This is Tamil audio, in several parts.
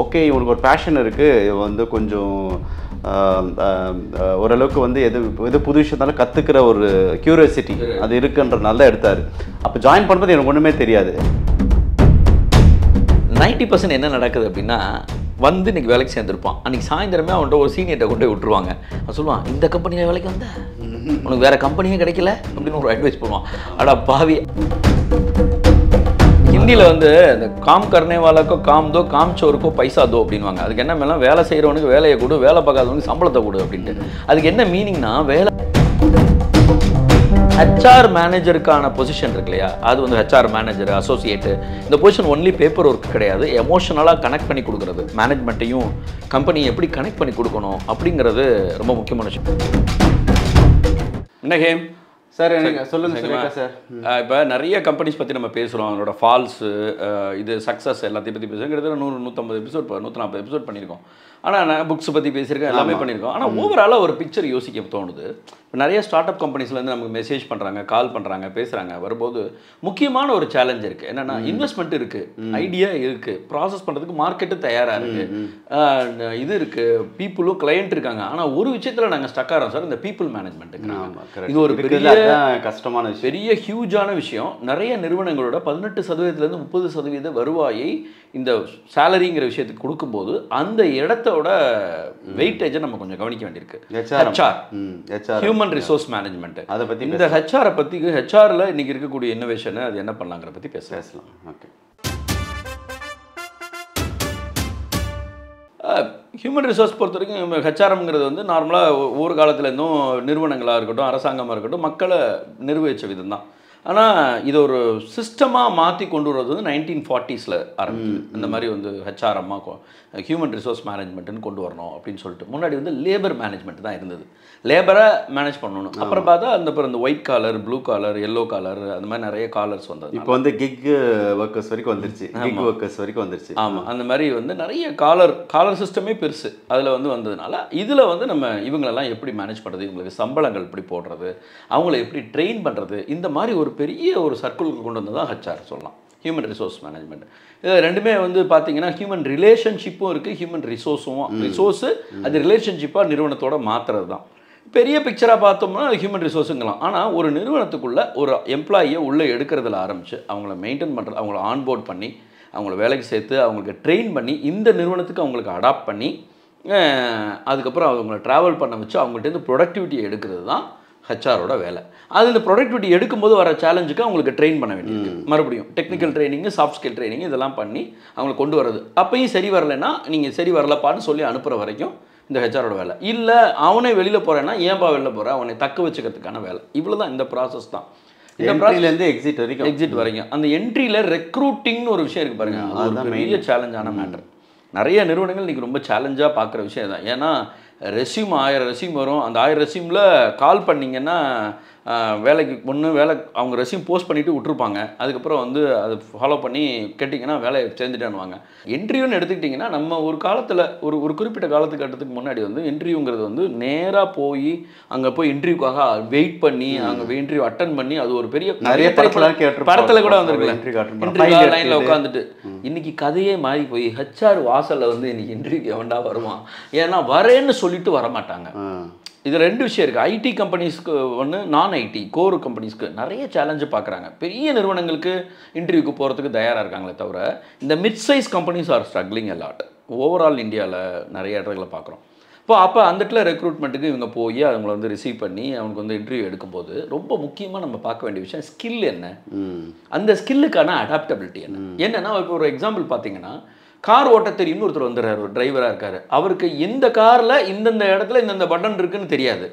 ஓகே இவனுக்கு ஒரு பேஷன் இருக்குது, வந்து கொஞ்சம் ஓரளவுக்கு வந்து எது புது விஷயத்தாலும் கற்றுக்கிற ஒரு க்யூரியாசிட்டி அது இருக்குன்றனால தான் எடுத்தார். அப்போ ஜாயின் பண்ணும்போது எனக்கு ஒன்றுமே தெரியாது. 90% என்ன நடக்குது அப்படின்னா, வந்து இன்றைக்கி வேலைக்கு சேர்ந்துருப்பான், அன்றைக்கி சாயந்தரமே அவன்கிட்ட ஒரு சீனியர்கிட்ட கொண்டு போய் விட்டுருவாங்க. அவன் சொல்லுவான், இந்த கம்பெனியில் வேலைக்கு வந்த உனக்கு வேறு கம்பெனியே கிடைக்கல அப்படின்னு ஒரு அட்வைஸ் பண்ணுவான். அடா பாவி. ஹிந்தியில் வந்து இந்த காம் கர்னேவாலாக்கோ காம் தோ காம் சோருக்கோ பைசா தோ அப்படின்வாங்க. அதுக்கு என்ன மேலாம் வேலை செய்கிறவனுக்கு வேலையை கொடு, வேலை பார்க்காதவனுக்கு சம்பளத்தை கொடு அப்படின்ட்டு. அதுக்கு என்ன மீனிங்னா, வேலை ஹெச்ஆர் மேனேஜருக்கான பொசிஷன் இருக்கு இல்லையா, அது வந்து ஹெச்ஆர் மேனேஜர் அசோசியேட்டு, இந்த பொசிஷன் ஒன்லி பேப்பர் ஒர்க் கிடையாது, எமோஷனலாக கனெக்ட் பண்ணி கொடுக்குறது, மேனேஜ்மெண்ட்டையும் கம்பெனியை எப்படி கனெக்ட் பண்ணி கொடுக்கணும் அப்படிங்கிறது ரொம்ப முக்கியமான விஷயம். என்ன ஹேம் சார் எனக்கு சொல்லுங்கள் சார். இப்போ நிறைய கம்பெனிஸ் பற்றி நம்ம பேசுகிறோம், அவங்களோட ஃபால்ஸு, இது சக்ஸஸ் எல்லாத்தையும் பற்றி பேசுகிறோம். கிட்டத்தட்ட 100-150 எபிசோட் 140 எபிசோட் பண்ணியிருக்கோம். ஆனால் நான் புக்ஸ் பற்றி பேசியிருக்கேன், எல்லாமே பண்ணியிருக்கோம். ஆனால் ஓவராலாக ஒரு பிக்சர் யோசிக்க தோணுது. இப்போ நிறைய ஸ்டார்ட் அப் கம்பெனிஸ்லேருந்து நமக்கு மெசேஜ் பண்ணுறாங்க, கால் பண்ணுறாங்க, பேசுகிறாங்க. வரும்போது முக்கியமான ஒரு சேலஞ்ச் இருக்குது. என்னென்னா, இன்வெஸ்ட்மெண்ட் இருக்குது, ஐடியா இருக்குது, ப்ராசஸ் பண்ணுறதுக்கு மார்க்கெட்டு தயாராக இருக்குது, இது இருக்குது, பீப்புளும் கிளையண்ட் இருக்காங்க. ஆனால் ஒரு விஷயத்தில் நாங்கள் ஸ்டக் ஆகிறோம் சார், இந்த பீப்புள் மேனேஜ்மெண்ட்டுக்கு. இது ஒரு பெரிய கஷ்டமான விஷயம், பெரிய ஹியூஜான விஷயம். நிறைய நிறுவனங்களோட 18%-30% 30% வருவாயை இந்த சேலரிங்கிற விஷயத்துக்கு கொடுக்கும்போது அந்த இடத்தோட வெயிட்டேஜை நம்ம கொஞ்சம் கவனிக்க வேண்டியிருக்கு. ஹெச்ஆர் ஹியூமன் ரிசோர்ஸ் மேனேஜ்மெண்ட், அதை பற்றி இந்த ஹெச்ஆரை பற்றி, ஹெச்ஆரில் இன்னைக்கு இருக்கக்கூடிய இன்னோவேஷனை அது என்ன பண்ணலாங்கிற பற்றி பேசலாம். ஓகே. ஹியூமன் ரிசோர்ஸ் பொறுத்த வரைக்கும் ஹெச்ஆர்எம்ங்கிறது வந்து நார்மலாக ஒவ்வொரு காலத்துலேருந்தும் நிறுவனங்களாக இருக்கட்டும், அரசாங்கமாக இருக்கட்டும், மக்களை நிர்வகித்த விதம் தான். ஆனால் இது ஒரு சிஸ்டமாக மாற்றி கொண்டு வர்றது வந்து 1940s ஆரம்பிக்குது. இந்த மாதிரி வந்து ஹெச்ஆர்எம்மாக ஹியூமன் ரிசோர்ஸ் மேனேஜ்மெண்ட்டுன்னு கொண்டு வரணும் அப்படின்னு சொல்லிட்டு. முன்னாடி வந்து லேபர் மேனேஜ்மெண்ட் தான் இருந்தது, லேபரை மேனேஜ் பண்ணணும். அப்புறம் பார்த்தா இந்த white collar, blue collar, yellow collar, அந்த மாதிரி நிறைய காலர்ஸ் வந்தது. இப்போ வந்து கிக் ஒர்க்கர்ஸ் வரைக்கும் வந்துருச்சு, கிக் ஒர்க்கர்ஸ் வரைக்கும் வந்துருச்சு. ஆமாம், அந்த மாதிரி வந்து நிறைய காலர் சிஸ்டமே பெருசு அதில் வந்து வந்ததுனால, இதில் வந்து நம்ம இவங்களெல்லாம் எப்படி மேனேஜ் பண்ணுறது, இவங்களுக்கு சம்பளங்கள் எப்படி போடுறது, அவங்கள எப்படி ட்ரெயின் பண்ணுறது, இந்த மாதிரி ஒரு பெரிய ஒரு சர்க்கிளுக்கு கொண்டு வந்து தான் ஹெச்ஆர் சொல்லலாம், ஹியூமன் ரிசோர்ஸ் மேனேஜ்மெண்ட். இது ரெண்டுமே வந்து பார்த்தீங்கன்னா ஹியூமன் ரிலேஷன்ஷிப்பும் இருக்குது, ஹியூமன் ரிசோர்ஸு அது ரிலேஷன்ஷிப்பாக நிறுவனத்தோட மாற்றுறது தான். பெரிய பிக்சராக பார்த்தோம்னா அது ஹியூமன் ரிசோர்ஸுங்களாம். ஆனால் ஒரு நிறுவனத்துக்குள்ளே ஒரு எம்ப்ளாயியை உள்ளே எடுக்கிறதுல ஆரம்பித்து அவங்கள மெயின்டைன் பண்ணுறது, அவங்கள ஆன்போர்ட் பண்ணி, அவங்கள வேலைக்கு சேர்த்து, அவங்களுக்கு ட்ரெயின் பண்ணி, இந்த நிறுவனத்துக்கு அவங்களுக்கு அடாப்ட் பண்ணி, அதுக்கப்புறம் அவங்கள ட்ராவல் பண்ண வச்சு அவங்கள்ட்டேருந்து ப்ரொடக்டிவிட்டியை எடுக்கிறது தான் ஹெச்ஆரோட வேலை. அது இந்த ப்ரொடக்டிவிட்டி எடுக்கும்போது வர சேலஞ்சுக்கு அவங்களுக்கு ட்ரெயின் பண்ண வேண்டியிருக்கு. மறுபடியும் technical training, soft skill training இதெல்லாம் பண்ணி அவங்களை கொண்டு வரது. அப்பையும் சரி வரலைன்னா நீங்கள் சரி வரலப்பான்னு சொல்லி அனுப்புகிற வரைக்கும் இந்த ஹெச்ஆரோட வேலை. இல்லை அவனே வெளியில் போகிறேன்னா ஏன்பா வெளில போகிற, அவனை தக்க வச்சுக்கிறதுக்கான வேலை. இவ்வளோ தான் இந்த ப்ராசஸ் தான். இந்த ப்ராசஸ்லேருந்து எக்ஸிட் வரைக்கும் அந்த என்ட்ரியில் ரெக்ரூட்டிங்னு ஒரு விஷயம் இருக்குது பாருங்கள், அதுதான் பெரிய சேலஞ்சான மேட்டர். நிறைய நிறுவனங்கள் இன்றைக்கி ரொம்ப சேலஞ்சாக பார்க்குற விஷயம் தான். ஏன்னா ரெஸ்யூம் 1000 ரெஸ்யூம் வரும், அந்த 1000 ரெஸ்யூமில் கால் பண்ணிங்கன்னா வேலைக்கு வேலை அவங்க ரெஸ்யூம் போஸ்ட் பண்ணிவிட்டு விட்டுருப்பாங்க. அதுக்கப்புறம் வந்து அதை ஃபாலோ பண்ணி கேட்டிங்கன்னா வேலையை சேர்ந்துட்டேன்னுவாங்க. இன்டர்வியூன்னு எடுத்துக்கிட்டிங்கன்னா நம்ம ஒரு காலத்தில் ஒரு குறிப்பிட்ட காலத்துக்கு முன்னாடி வந்து இன்டர்வியூங்கிறது வந்து நேராக போய் அங்கே போய் இன்டர்வியூக்காக வெயிட் பண்ணி அங்கே இன்டர்வியூ அட்டன் பண்ணி, அது ஒரு பெரிய நிறைய படத்தில் கூட வந்துருக்குல்ல, இன்டர்வியூ லைனில் உட்காந்துட்டு. இன்றைக்கி கதையே மாறி போய் ஹெச்ஆர் வாசலில் வந்து இன்றைக்கி இன்டர்வியூக்கு எவன்டா வருவான், ஏன்னா வரேன்னு சொல்லிட்டு வரமாட்டாங்க. இது ரெண்டு விஷயம் இருக்குது. ஐடி கம்பெனிஸ்க்கு ஒன்று, நான் ஐடி கோர் கம்பெனிஸ்க்கு நிறைய சேலஞ்சு பார்க்குறாங்க. பெரிய நிறுவனங்களுக்கு இன்டர்வியூக்கு போகிறதுக்கு தயாராக இருக்காங்களே தவிர, இந்த mid size companies are struggling a lot. Overall இந்தியாவில் நிறைய இடத்துல பார்க்குறோம். அப்போ அந்த இடத்துல ரெக்ரூட்மெண்ட்டுக்கு இவங்க போய் அவங்கள வந்து ரிசீவ் பண்ணி அவங்களுக்கு வந்து இன்டர்வியூ எடுக்கும்போது ரொம்ப முக்கியமாக நம்ம பார்க்க வேண்டிய விஷயம் ஸ்கில் என்ன, அந்த ஸ்கில்லுக்கான அடாப்டபிலிட்டி என்னென்னா, இப்போ ஒரு எக்ஸாம்பிள் பார்த்தீங்கன்னா, கார் ஓட்ட தெரியும்னு ஒருத்தர் வந்துடுறாரு, ஒரு டிரைவராக இருக்கார். அவருக்கு இந்த காரில் இந்தந்த இடத்துல இந்தந்த பட்டன் இருக்குன்னு தெரியாது,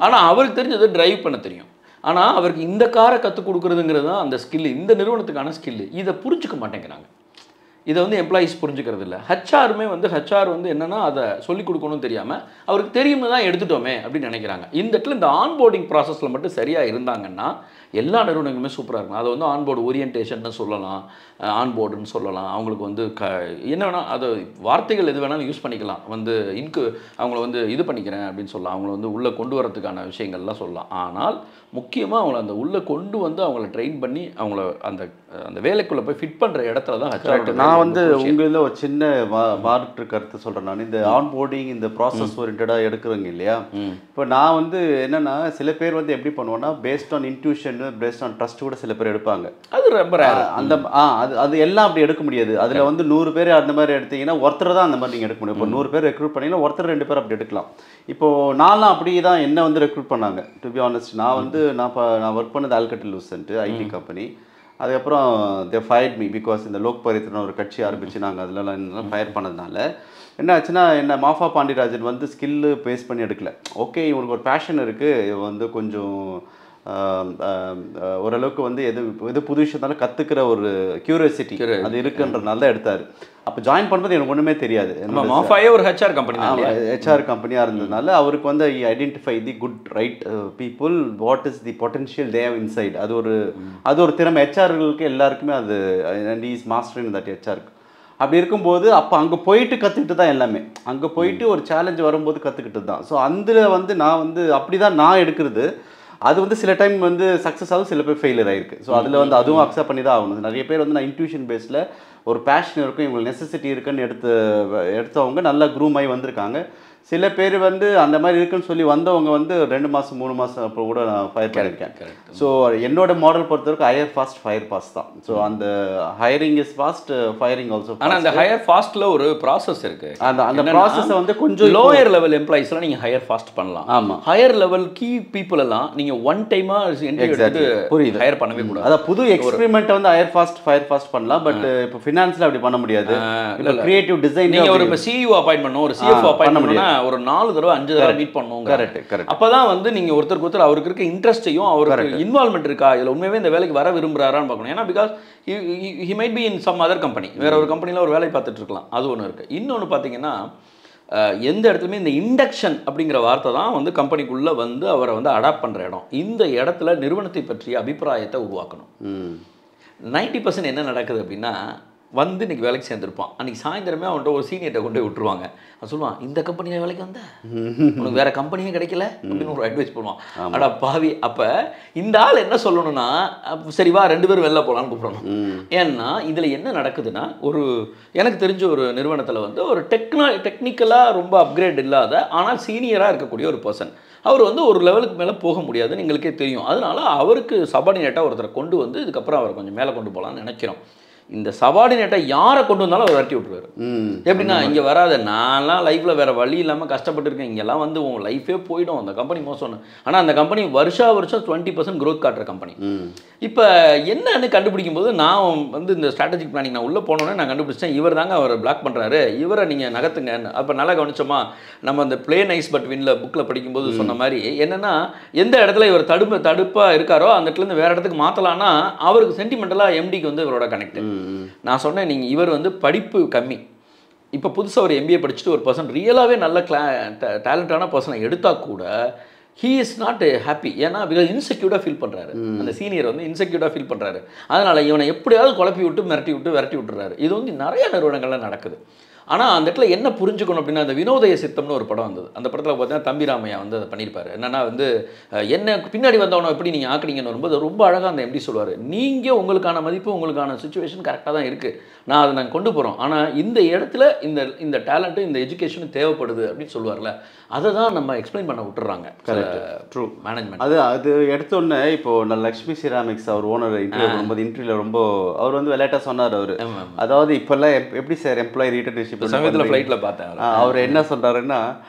ஆனால் அவருக்கு தெரிஞ்சது டிரைவ் பண்ண தெரியும். ஆனால் அவருக்கு இந்த காரை கற்றுக் கொடுக்குறதுங்கிறது தான் அந்த ஸ்கில்லு, இந்த நிறுவனத்துக்கான ஸ்கில்லு. இதை புரிஞ்சுக்க மாட்டேங்கிறாங்க, இதை வந்து எம்ப்ளாயீஸ் புரிஞ்சுக்கிறது இல்லை. ஹெச்ஆர் வந்து என்னென்னா அதை சொல்லிக் கொடுக்கணும்னு தெரியாமல் அவருக்கு தெரியும்னு தான் எடுத்துட்டோமே அப்படின்னு நினைக்கிறாங்க. இந்த இடத்துல இந்த ஆன்போர்டிங் ப்ராசஸில் மட்டும் சரியாக இருந்தாங்கன்னா எல்லா நிறுவனங்களுமே சூப்பராக இருக்கும். அதை வந்து ஆன்போர்டு ஓரியன்டேஷன் சொல்லலாம், ஆன்போர்டுன்னு சொல்லலாம். அவங்களுக்கு வந்து என்ன வேணால் அது வார்த்தைகள் எது வேணாலும் யூஸ் பண்ணிக்கலாம். வந்து அவங்கள வந்து இது பண்ணிக்கிறேன் அப்படின்னு சொல்லலாம். அவங்கள வந்து உள்ளே கொண்டு வரதுக்கான விஷயங்கள்லாம் சொல்லலாம். ஆனால் முக்கியமாக அவங்கள அந்த உள்ளே கொண்டு வந்து அவங்கள ட்ரெயின் பண்ணி அவங்கள அந்த அந்த வேலைக்குள்ளே போய் ஃபிட் பண்ணுற இடத்துல தான் ஹெச்ஆர். நான் வந்து உங்களில் ஒரு சின்ன மாற்று கருத்து சொல்கிறேன். நான் இந்த ஆன்போர்டிங் இந்த ப்ராசஸ் ஓரியன்டாக எடுக்கிறவங்க இல்லையா, இப்போ நான் வந்து என்னென்னா சில பேர் வந்து எப்படி பண்ணுவோன்னா based on intuition based on trust கூட சில பேர் எடுப்பாங்க. அது ரொம்ப அந்த அது எல்லாம் அப்படி எடுக்க முடியாது. அதில் வந்து 100 பேர் அந்த மாதிரி எடுத்தீங்கன்னா ஒருத்தர் தான் அந்த மாதிரி நீங்கள் எடுக்க முடியும். இப்போ 100 பேர் ரெக்ரூட் பண்ணிங்கன்னா ஒருத்தர் 2 பேர் அப்படி எடுக்கலாம். இப்போது நான்லாம் அப்படி தான் என்ன வந்து ரெக்ரூட் பண்ணாங்க. டு பி ஆனஸ்ட், நான் வந்து நான் ஒர்க் பண்ணது ஆல்கட்டில் லூசன்ட்டு ஐடி கம்பெனி. அதுக்கப்புறம் தே ஃபயர்ட் மீ பிகாஸ் இந்த லோக் பரித்ரன் ஒரு கட்சி ஆரம்பித்து நாங்கள் அதிலலாம் ஃபயர் பண்ணதுனால என்ன ஆச்சுன்னா, என்ன மாஃபா பாண்டியராஜன் வந்து ஸ்கில்லு பேஸ் பண்ணி எடுக்கல. ஓகே, இவங்களுக்கு ஒரு பேஷன் இருக்குது, வந்து கொஞ்சம் ஓரளவுக்கு வந்து எது புது விஷயத்தாலும் கற்றுக்கிற ஒரு கியூரியாசிட்டி அது இருக்குன்றதுனால தான் எடுத்தார். அப்போ ஜாயின் பண்ணுறது எனக்கு ஒன்றுமே தெரியாது. ஒரு ஹெச்ஆர் கம்பெனி, ஹெச்ஆர் கம்பெனியாக இருந்ததுனால அவருக்கு வந்து identify the good right people, what is the potential they have inside. அது ஒரு திறமை ஹெச்ஆர்களுக்கு எல்லாருக்குமே. அது and is master in that ஹெச்ஆருக்கு. அப்படி இருக்கும்போது அப்போ அங்கே போயிட்டு கற்றுக்கிட்டு தான் எல்லாமே. அங்கே போயிட்டு ஒரு சேலஞ்ச் வரும்போது கற்றுக்கிட்டு தான். ஸோ அதில் வந்து நான் வந்து அப்படி தான் நான் எடுக்கிறது. அது வந்து சில டைம் வந்து சக்ஸஸ் ஆகும், சில பேர் ஃபெயிலியர் ஆகிருக்கு. ஸோ அதில் வந்து அதுவும் அக்செப்ட் பண்ணி தான் ஆகணும். நிறைய பேர் வந்து நான் இன்ட்யூஷன் பேஸில் ஒரு பேஷன் இருக்கும், இவங்களுக்கு நெசசிட்டி இருக்குன்னு எடுத்தவங்க நல்லா க்ரூம் ஆகி வந்திருக்காங்க. சில பேர் வந்து அந்த மாதிரி இருக்குன்னு சொல்லி வந்தவங்க வந்து 2 மாதம் 3 மாதம் அப்போ கூட நான் ஃபயர் பண்ணியிருக்கேன். ஸோ என்னோட மாடல் பொறுத்தவரைக்கும் ஹையர் ஃபாஸ்ட் ஃபயர் ஃபாஸ்ட் தான். ஸோ அந்த hiring is fast, firing also. ஆனால் அந்த ஹையர் ஃபாஸ்ட்டில் ஒரு ப்ராசஸ் இருக்குது. அந்த ப்ராசஸை வந்து கொஞ்சம் லோயர் லெவல் எம்ப்ளாயிஸ்லாம் நீங்கள் ஹையர் ஃபாஸ்ட் பண்ணலாம். ஆமாம், ஹையர் லெவல் கீ பீப்புள் எல்லாம் நீங்கள் ஒன் டைமாக புரியுது ஹையர் பண்ணவே கூடாது. அதான் புது எக்ஸ்பெரிமெண்ட்டை வந்து ஹையர் ஃபாஸ்ட் ஃபயர் ஃபாஸ்ட் பண்ணலாம். பட் இப்போ ஃபினான்ஸில் அப்படி பண்ண முடியாது. கிரியேட்டிவ் டிசைன் நீங்கள் ஒரு இப்போ சிஇஓ அப்பாயின்ட் பண்ணணும், ஒரு சிஎஃப்ஓ அப்பாயின்ட் பண்ணணும்னா ஒரு 4 தடவை 5 தடவை மீட் பண்ணுவோம். கரெக்ட். அப்பதான் வந்து நீங்க ஒருத்தருக்கு ஒருத்தர் அவருக்கு இருக்க இன்ட்ரெஸ்டையும் அவருக்கு இன்வால்மெண்ட் இருக்கா, இதுல உண்மையாவே இந்த வேலைக்கு வர விரும்புறாரான்னு பார்க்கணும். ஏன்னா because he might be in some other company, வேற ஒரு கம்பெனியில் ஒரு வேலை பார்த்துட்டு இருக்கலாம். அது ஒன்று இருக்கு. இன்னொன்று பார்த்தீங்கன்னா, எந்த இடத்துலையுமே இந்த இண்டக்ஷன் அப்படிங்கிற வார்த்தை தான் வந்து கம்பெனிக்குள்ளே வந்து அவரை வந்து அடாப்ட் பண்ணுற இடம். இந்த இடத்துல நிறுவனத்தை பற்றிய அபிப்பிராயத்தை உருவாக்கணும். 90% என்ன நடக்குது அப்படின்னா, வந்து இன்றைக்கி வேலைக்கு சேர்ந்துருப்பான், அன்றைக்கி சாயந்தரமே அவன்கிட்ட ஒரு சீனியர்கிட்ட கொண்டு போய் விட்டுருவாங்க. அவன் சொல்லுவான், இந்த கம்பெனியில் வேலைக்கு வந்த உனக்கு வேறு கம்பெனியே கிடைக்கல அப்படின்னு ஒரு அட்வைஸ் பண்ணுவான். அடா பாவி. அப்போ இந்த ஆள் என்ன சொல்லணும்னா, சரி வா 2 பேரும் வெளில போகலான்னு கூப்பிடணும். ஏன்னா இதில் என்ன நடக்குதுன்னா, எனக்கு தெரிஞ்ச ஒரு நிறுவனத்தில் வந்து ஒரு டெக்னிக்கலாக ரொம்ப அப்கிரேட் இல்லாத ஆனால் சீனியராக இருக்கக்கூடிய ஒரு பர்சன், அவர் வந்து ஒரு லெவலுக்கு மேலே போக முடியாதுன்னு எங்களுக்கே தெரியும். அதனால அவருக்கு சபார்டினேட்டாக ஒருத்தரை கொண்டு வந்து இதுக்கப்புறம் அவரை கொஞ்சம் மேலே கொண்டு போகலான்னு நினைக்கிறோம். இந்த சபார்டினேட்டை யாரை கொண்டு வந்தாலும் அவர் விரட்டி விட்டுருவாரு. எப்படின்னா, இங்கே வராத, நான்லாம் லைஃப்பில் வேறு வழி இல்லாமல் கஷ்டப்பட்டு இருக்கேன், இங்கெல்லாம் வந்து உன் லைஃபே போயிடும், அந்த கம்பெனி மோசம்னு. ஆனால் அந்த கம்பெனி வருஷம் 20% க்ரோத் காட்டுற கம்பெனி. இப்போ என்னன்னு கண்டுபிடிக்கும் போது நான் வந்து இந்த ஸ்ட்ராட்டஜிக் பிளானிங் நான் உள்ளே போனோன்னே நான் கண்டுபிடிச்சேன், இவர் தாங்க அவரை பிளாக் பண்ணுறாரு, இவரை நீங்கள் நகர்த்துங்க. அப்போ நல்லா கவனிச்சோமா, நம்ம அந்த பிளே நைஸ் பட் வின்ல புக்கில் படிக்கும்போது சொன்ன மாதிரி என்னென்னா, எந்த இடத்துல இவர் தடுப்பாக இருக்காரோ அந்த இடத்துலேருந்து வேறு இடத்துக்கு மாற்றலான்னா அவருக்கு சென்டிமெண்டலாக எம்டிக்கு வந்து இவரோட கனெக்ட். நான் சொன்னேன், நீங்கள் இவர் வந்து படிப்பு கம்மி, இப்போ புதுசாக ஒரு எம்பிஏ படிச்சுட்டு ஒரு பர்சன் ரியலாகவே நல்ல டேலண்டான பர்சனை எடுத்தால் கூட ஹீ இஸ் நாட் ஹாப்பி. ஏன்னா பிகாஸ் இன்செக்யூர்டாக ஃபீல் பண்ணுறாரு. அந்த சீனியர் வந்து இன்செக்யூர்டாக ஃபீல் பண்ணுறாரு. அதனால் இவனை எப்படியாவது குழப்பி விட்டு விரட்டி விட்டுறாரு. இது வந்து நிறைய நிறுவனங்கள்லாம் நடக்குது. ஆனால் அந்த இடத்துல என்ன புரிஞ்சுக்கணும் அப்படின்னா, அந்த வினோதய சித்தம்னு ஒரு படம் வந்தது. அந்த படத்தில் பார்த்தீங்கன்னா தம்பி ராமையா வந்து அதை பண்ணியிருப்பாரு. என்னென்னா வந்து என்ன பின்னாடி வந்தவனை எப்படி நீங்கள் ஆக்குறீங்கன்னு வரும்போது ரொம்ப அழகாக அந்த எம்டி சொல்லுவார், நீங்கள் உங்களுக்கான மதிப்பு உங்களுக்கான சுச்சுவேஷன் கரெக்டாக தான் இருக்குது, நான் அதை நாங்கள் கொண்டு போகிறோம், ஆனால் இந்த இடத்துல இந்த டேலண்ட்டு இந்த எஜுகேஷனும் தேவைப்படுது அப்படின்னு சொல்லுவார்ல, அதை தான் நம்ம எக்ஸ்பிளைன் பண்ண விட்டுறாங்க. ட்ரூ மேனேஜ்மெண்ட் அது எடுத்தோடனே. இப்போது நான் லக்ஷ்மி சிராமிக்ஸ் அவர் ஓனர் இன்டர்வியூவில் ரொம்ப அவர் வந்து விளையாட்டாக சொன்னார். அவர் அதாவது இப்போல்லாம் எப்படி சார் எம்ப்ளாயி ரீட்டர்ன்ஷிப் சமயத்தில் ஃப்ளைட்டில் பார்த்தேன். அவர் என்ன சொல்கிறாருன்னா,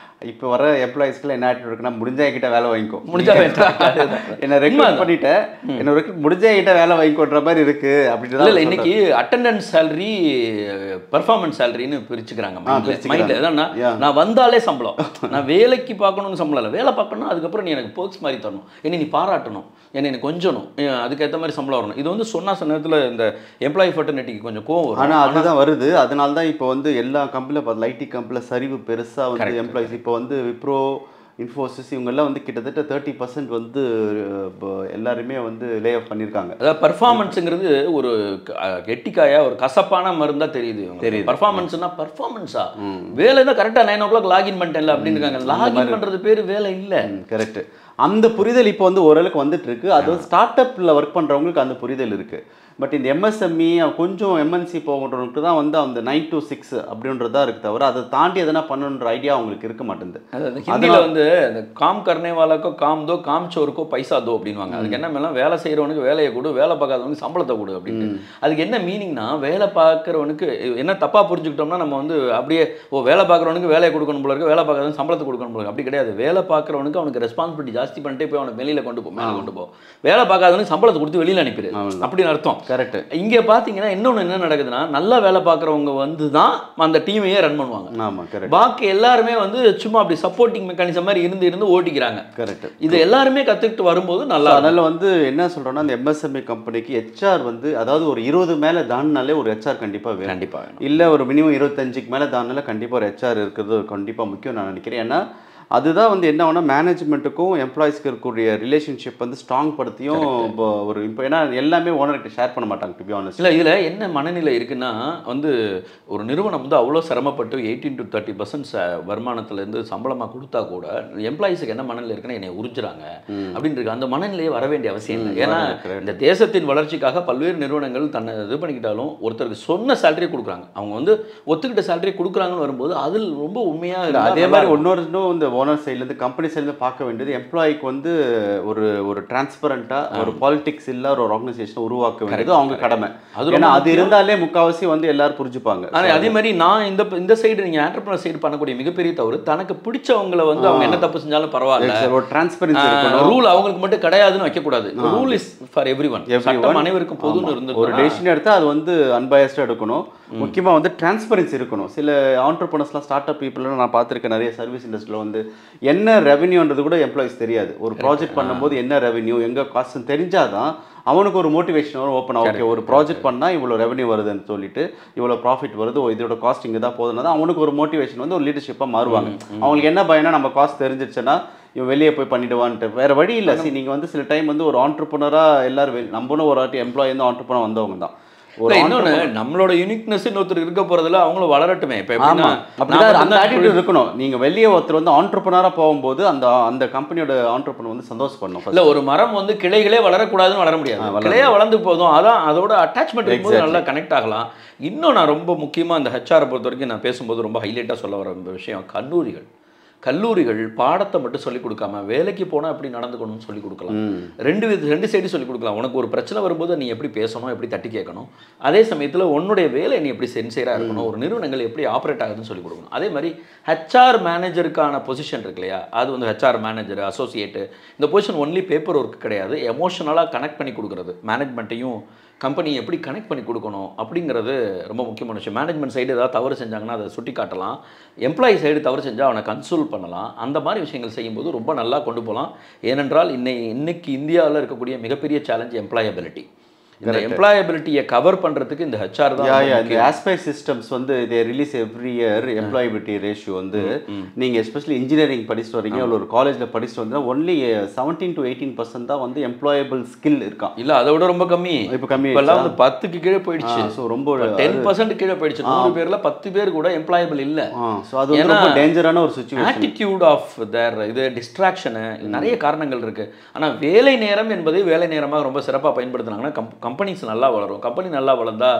இப்போ வர எம்ப்ளாயிஸ்க்குலாம் என்ன ஆட்டிடியூட் இருக்குன்னா, முடிஞ்சா கிட்ட வேலை வாங்கிக்கோ, முடிஞ்சா என்ன ரெக்கமெண்ட் பண்ணிட்டேன், என்ன முடிஞ்சா கிட்ட வேலை வாங்கிக்கோன்ற மாதிரி இருக்கு அப்படின்னு தான். இல்லை, இன்னைக்கு அட்டெண்டன்ஸ் சேலரி பெர்ஃபார்மன்ஸ் சேலரின்னு பிரிச்சுக்கிறாங்க மைண்டில். எதான்னா, நான் வந்தாலே சம்பளம், நான் வேலைக்கு பார்க்கணும்னு சம்பளம் இல்லை, வேலை பார்க்கணும், அதுக்கப்புறம் நீ எனக்கு போக்ஸ் மாதிரி தரணும், என்னை நீ பாராட்டணும், என்னை கொஞ்சணும், அதுக்கேற்ற மாதிரி சம்பளம் வரணும். இது வந்து சொன்ன நேரத்தில் இந்த எம்ப்ளாயி ஃபர்டர்னிட்டிக்கு கொஞ்சம் கோவம் வரும். ஆனால் அதுதான் வருது. அதனால தான் இப்போ வந்து எல்லா கம்பெனியில் ஐடி கம்பெனியில் சரிவு பெருசாக வந்து எம்ப்ளாயிஸ் இப்போ வந்து விப்ரோ இன்ஃபோசிஸ் இவங்கெல்லாம் வந்து கிட்டத்தட்ட 30% வந்து எல்லாருமே வந்து லே ஆஃப் பண்ணியிருக்காங்க. அதாவது பர்ஃபார்மன்ஸுங்கிறது ஒரு கெட்டிக்காயா ஒரு கசப்பான மருந்தா தெரியுது. தெரியுது. பர்ஃபார்மன்ஸ்னா பர்ஃபார்மன்ஸா வேலை தான் கரெக்டாக 9 o'clock லாகின் பண்ணிட்டேன்ல அப்படின்னு இருக்காங்க. லாகின் பண்ணுறது பேர் வேலை இல்லை. கரெக்ட். அந்த புரிதல் இப்போ வந்து ஓரளவுக்கு வந்துட்டு இருக்கு. அது வந்து ஸ்டார்ட் அப்பில் ஒர்க் பண்ணுறவங்களுக்கு அந்த புரிதல் இருக்கு. பட் இந்த எம்எஸ்எம்இ கொஞ்சம் எம்என்சி போகிறவங்களுக்கு தான் வந்து அந்த 9 to 6 அப்படின்றதா இருக்கு தவிர அதை தாண்டி எதனா பண்ணணுன்ற ஐடியா அவங்களுக்கு இருக்க மாட்டேங்குது. ஹிந்தியில் வந்து இந்த காம் கர்னேவாலாக்கோ காம் தோ காம் சோருக்கோ பைசா தோ அப்படின்வாங்க. அதுக்கு என்ன மேலாம் வேலை செய்கிறவனுக்கு வேலையை கொடு, வேலை பார்க்காதவனுக்கு சம்பளத்தை கொடு அப்படின்னு. அதுக்கு என்ன மீனிங்னா வேலை பார்க்குறவனுக்கு என்ன தப்பாக புரிஞ்சுக்கிட்டோம்னா நம்ம வந்து அப்படியே வேலை பார்க்குறவனுக்கு வேலையை கொடுக்கணும் போல இருக்கு, வேலை பார்க்காதவனுக்கு சம்பளத்தை கொடுக்கணும் போல இருக்கு. அப்படி கிடையாது. வேலை பார்க்குறவனுக்கு அவனுக்கு ரெஸ்பான்சிபிலிட்டி ஜாஸ்தி பண்ணிட்டே போய் அவனை வெளியில் கொண்டு போ, மேலே கொண்டு போ. வேலை பார்க்காதவனுக்கு சம்பளத்தை கொடுத்து வெளியில் அனுப்பிடு அப்படின்னு அர்த்தம். கரெக்ட். இங்கே பார்த்தீங்கன்னா இன்னொன்று என்ன நடக்குதுன்னா நல்லா வேலை பார்க்குறவங்க வந்து தான் அந்த டீமையே ரன் பண்ணுவாங்க. ஆமாம் கரெக்ட். பாக்கி எல்லாருமே வந்து சும்மா அப்படி சப்போர்ட்டிங் மெக்கானிசம் மாதிரி இருந்து ஓட்டிக்கிறாங்க. கரெக்ட். இது எல்லாருமே கற்றுக்கிட்டு வரும்போது நல்லா. அதனால வந்து என்ன சொல்கிறோன்னா அந்த எம்எஸ்எம்இ கம்பெனிக்கு ஹெச்ஆர் வந்து அதாவது ஒரு 20 மேலே தாண்டினாலே ஒரு ஹெச்ஆர் கண்டிப்பாக வேணும். கண்டிப்பாக இல்லை ஒரு மினிமம் 25க்கு மேலே தாண்டினால கண்டிப்பாக ஒரு ஹெச்ஆர் இருக்கிறது கண்டிப்பாக முக்கியம் நான் நினைக்கிறேன். ஏன்னா அதுதான் வந்து என்ன ஆகுனா மேனேஜ்மெண்ட்டுக்கும் எம்ப்ளாயிஸ்க்கு இருக்கக்கூடிய ரிலேஷன்ஷிப் வந்து ஸ்ட்ராங் படுத்தியும் ஒரு இப்போ ஏன்னா எல்லாமே ஓனர்கிட்ட ஷேர் பண்ண மாட்டாங்க டு பி ஆனஸ்ட். இல்லை இதில் என்ன மனநிலை இருக்குன்னா வந்து ஒரு நிறுவனம் வந்து அவ்வளோ சிரமப்பட்டு 18 to 30% வருமானத்துலேருந்து சம்பளமாக கொடுத்தா கூட எம்ப்ளாயிஸுக்கு என்ன மனநிலை இருக்குன்னா என்னை உறிஞ்சுறாங்க அப்படின்னு இருக்கு. அந்த மனநிலையே வர வேண்டிய அவசியம் இல்லை. ஏன்னா இந்த தேசத்தின் வளர்ச்சிக்காக பல்வேறு நிறுவனங்கள் தன்னை இது பண்ணிக்கிட்டாலும் ஒருத்தருக்கு சொன்ன சேலரியை கொடுக்குறாங்க. அவங்க வந்து ஒத்துக்கிட்ட சேலரியை கொடுக்குறாங்கன்னு வரும்போது அதில் ரொம்ப உண்மையாக அதே மாதிரி இன்னொரு இந்த ஓனர் சைட்லேருந்து கம்பெனி சைட்லேருந்து பார்க்க வேண்டியது எம்ப்ளாய்க்கு வந்து ஒரு டிரான்ஸ்பரண்ட்டாக ஒரு பாலிடிக்ஸ் இல்லை ஒரு ஆர்கனைசேஷனை உருவாக்க வேண்டியது அவங்க கடமை. ஏன்னா அது இருந்தாலே முக்கால்வாசி வந்து எல்லாரும் புரிஞ்சுப்பாங்க. அதே மாதிரி நான் இந்த சைடு நீங்கள் ஆண்டர்பிரனர் சைடு பண்ணக்கூடிய மிகப்பெரிய தவறு தனக்கு பிடிச்சவங்களை வந்து அவங்க என்ன தப்பு செஞ்சாலும் பரவாயில்ல ஒரு டிரான்ஸ்பரன்சி ரூல் அவங்களுக்கு மட்டும் கிடையாதுன்னு வைக்கக்கூடாது. Rule is for everyone. சட்டம் அனைவருக்கும் பொதுன்னு இருந்து ஒரு டெசிஷன் எடுத்தால் அது வந்து அன்பயஸ்டாக எடுக்கணும். முக்கியமாக வந்து டிரான்ஸ்பரன்சி இருக்கணும். சில ஆண்டர்பிரனர்ஸ்லாம் ஸ்டார்ட் அப் பீப்புள்லாம் நான் பார்த்துருக்கேன் நிறைய சர்வீஸ் இண்டஸ்ட்ரியில் வந்து என்ன ரெவென்யூன்றது கூட எம்ப்ளாயிஸ் தெரியாது. ஒரு ப்ராஜெக்ட் பண்ணும்போது என்ன ரெவென்யூ எங்கே காஸ்ட்னு தெரிஞ்சாதான் அவனுக்கு ஒரு மோட்டிவேஷன் வரும். ஓப்பன் ஓகே ஒரு ப்ராஜெக்ட் பண்ணால் இவ்வளோ ரெவென்யூ வருதுன்னு சொல்லிட்டு இவ்வளோ ப்ராஃபிட் வருது, இதோட காஸ்ட் இங்கே தான் போதுன்னா தான் அவனுக்கு ஒரு மோட்டிவேஷன் வந்து ஒரு லீடர்ஷிப்பாக மாறுவாங்க. அவங்களுக்கு என்ன பயனா நம்ம காஸ்ட் தெரிஞ்சிருச்சுன்னா இவன் வெளியே போய் பண்ணிடுவான்ட்டு வேறு வழி இல்லை. நீங்கள் வந்து சில டைம் வந்து ஒரு ஆண்டர்பிரனராக எல்லாரும் நம்மளும் ஒரு வாட்டி எம்ப்ளாயி வந்து ஆண்டர்பிரனர் வந்தவங்க தான். இன்னொன்று நம்மளோட யூனிக்னஸ் ஒருத்தர் இருக்க போறதுல அவங்களும் வளரட்டுமே. அந்த ஆட்டிடியூட் இருக்கணும். நீங்க வெளியே ஒருத்தர் வந்து ஆண்டர்பிரனரா போகும்போது அந்த கம்பெனியோட ஆண்டர்பிரனர் வந்து சந்தோஷப்படணும். இல்ல ஒரு மரம் வந்து கிளைகளே வளரக்கூடாதுன்னு வளர முடியாது. கிளையா வளர்ந்து போதும். அதான் அதோட அட்டாச்மெண்ட் நல்லா கனெக்ட் ஆகலாம். இன்னும் நான் ரொம்ப முக்கியமா இந்த ஹெச்ஆரை பொறுத்த வரைக்கும் நான் பேசும்போது ரொம்ப ஹைலைட்டா சொல்ல வர விஷயம் கல்லூரிகள் பாடத்தை மட்டும் சொல்லிக் கொடுக்காம வேலைக்கு போனால் எப்படி நடந்துக்கணும்னு சொல்லிக் கொடுக்கலாம். ரெண்டு சைடு சொல்லிக் கொடுக்கலாம். உனக்கு ஒரு பிரச்சனை வரும்போது நீ எப்படி பேசணும், எப்படி தட்டி கேட்கணும், அதே சமயத்தில் உன்னுடைய வேலை நீ எப்படி சின்சியராக இருக்கணும், ஒரு நிறுவனங்கள் எப்படி ஆப்ரேட் ஆகுதுன்னு சொல்லிக் கொடுக்கணும். அதே மாதிரி ஹெச்ஆர் மேனேஜருக்கான பொசிஷன் இருக்கு இல்லையா, அது வந்து ஹெச்ஆர் மேனேஜர் அசோசியேட்டு இந்த பொசிஷன் ஒன்லி பேப்பர் ஒர்க் கிடையாது. எமோஷனலாக கனெக்ட் பண்ணி கொடுக்குறது, மேனேஜ்மெண்ட்டையும் கம்பெனி எப்படி கனெக்ட் பண்ணி கொடுக்கணும் அப்படிங்கிறது ரொம்ப முக்கியமான விஷயம். மேனேஜ்மெண்ட் சைடு ஏதாவது தவறு செஞ்சாங்கன்னா அதை சுட்டி காட்டலாம். எம்ப்ளாயி சைடு தவறு செஞ்சால் அவனை கன்சோல் பண்ணலாம். அந்த மாதிரி விஷயங்கள் செய்யும்போது ரொம்ப நல்லா கொண்டு போகலாம். ஏனென்றால் இன்னைக்கு இந்தியாவில் இருக்கக்கூடிய மிகப்பெரிய சேலஞ்ச் எம்ப்ளாயபிலிட்டி. இந்த எம்ப்ளாயபிலிட்டியை கவர் பண்ணுறதுக்கு இந்த ஹெச்ஆர் தான். இந்த ஆஸ்பெக்ட் சிஸ்டம்ஸ் வந்து இதே release every year employability ratio வந்து நீங்கள் எஸ்பெஷலி இன்ஜினியரிங் படிச்சுட்டு வரீங்க ஒரு காலேஜில் படிச்சுட்டு வந்தால் ஒன்லி 17 to 18% தான் வந்து எம்ப்ளாயபிள் ஸ்கில் இருக்கான். இல்லை அதை விட ரொம்ப கம்மி. இப்போ கம்மி இப்போல்லாம் வந்து 10க்கு கீழே போயிடுச்சு. ஸோ ரொம்ப 10% கீழே போயிடுச்சு. 100 பேரில் 10 பேர் கூட எம்ப்ளாயபிள் இல்லை. ஸோ அது ரொம்ப டேஞ்சரான ஒரு சுச்சுவேஷன். ஆட்டிடியூட் ஆஃப் தேர் இது டிஸ்ட்ராக்ஷனு நிறைய காரணங்கள் இருக்குது. ஆனால் வேலை நேரம் என்பதை வேலை நேரமாக ரொம்ப சிறப்பாக பயன்படுத்தினாங்கன்னா கம்பெனிஸ் நல்லா வளரும். கம்பெனி நல்லா வளர்ந்தா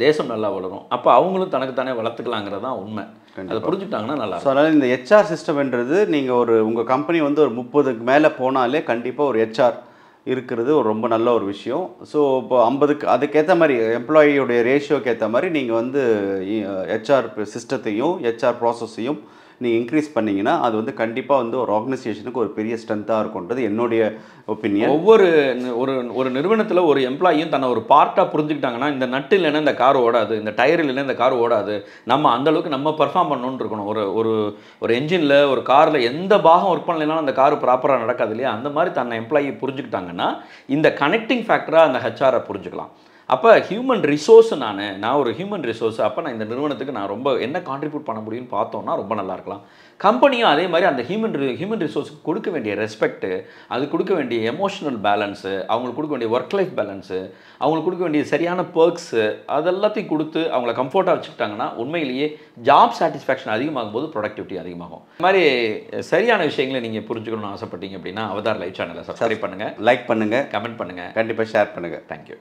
தேசம் நல்லா வளரும். அப்போ அவங்களும் தனக்கு தானே வளர்த்துக்கலாங்கிறது தான் உண்மை. அதை புரிஞ்சுட்டாங்கன்னா நல்லா. ஸோ அதனால் இந்த ஹெச்ஆர் சிஸ்டம்ன்றது நீங்கள் உங்கள் கம்பெனி வந்து ஒரு 30க்கு மேலே போனாலே கண்டிப்பாக ஒரு ஹெச்ஆர் இருக்கிறது ஒரு ரொம்ப நல்ல ஒரு விஷயம். ஸோ இப்போ 50க்கு அதுக்கேற்ற மாதிரி எம்ப்ளாயியோடைய ரேஷியோக்கு ஏற்ற மாதிரி நீங்கள் வந்து ஹெச்ஆர் சிஸ்டத்தையும் ஹெச்ஆர் ப்ராசஸையும் நீங்கள் இன்க்ரீஸ் பண்ணிங்கன்னா அது வந்து கண்டிப்பாக வந்து ஒரு ஆர்கனைசேஷனுக்கு ஒரு பெரிய ஸ்ட்ரென்த்தாக இருக்கும்ன்றது என்னுடைய ஒப்பீனியன். ஒரு நிறுவனத்தில் ஒரு எம்ப்ளாயும் தன்னை ஒரு பார்ட்டாக புரிஞ்சுக்கிட்டாங்கன்னா இந்த நட்டு இல்லைன்னா இந்த கார் ஓடாது, இந்த டயர் இல்லைன்னா இந்த கார் ஓடாது, நம்ம அந்தளவுக்கு நம்ம பர்ஃபார்ம் பண்ணணுன்னு இருக்கணும். ஒரு என்ஜினில் ஒரு காரில் எந்த பாகம் ஒர்க் பண்ணலைனாலும் அந்த கார் ப்ராப்பராக நடக்காது இல்லையா, அந்த மாதிரி தன்னை எம்ப்ளாயி புரிஞ்சுக்கிட்டாங்கன்னா இந்த கனெக்டிங் ஃபேக்டராக அந்த ஹெச்ஆரை புரிஞ்சுக்கலாம். அப்போ ஹியூமன் ரிசோர்ஸ் நான் ஒரு ஹியூமன் ரிசோர்ஸ். அப்போ நான் இந்த நிறுவனத்துக்கு நான் ரொம்ப என்ன கான்ட்ரிபியூட் பண்ண முடியும்னு பார்த்தோம்னா ரொம்ப நல்லா இருக்கலாம். கம்பெனியும் அதே மாதிரி அந்த ஹியூமன் ரிசோர்ஸுக்கு கொடுக்க வேண்டிய ரெஸ்பெக்ட்டு, அது கொடுக்க வேண்டிய எமோஷனல் பேலன்ஸு, அவங்களுக்கு கொடுக்க வேண்டிய ஒர்க் லைஃப் பேலன்ஸு, அவங்களுக்கு கொடுக்க வேண்டிய சரியான பெர்க்ஸு, அதெல்லாத்தையும் கொடுத்து அவங்கள கம்ஃபர்ட்டாக வச்சுக்கிட்டாங்கன்னா உண்மையிலேயே ஜாப் சாட்டிஸ்ஃபேக்ஷன் அதிகமாகும் போது ப்ரொடக்டிவிட்டி அதிகமாகும். இந்த மாதிரி சரியான விஷயங்களை நீங்கள் புரிஞ்சுக்கணும்னு ஆசைப்பட்டீங்க அப்படின்னா அவதார் லைவ் சேனலை சப்ஸ்கிரைப் பண்ணுங்கள், லைக் பண்ணுங்கள், கமெண்ட் பண்ணுங்கள், கண்டிப்பாக ஷேர் பண்ணுங்கள். தேங்க்யூ.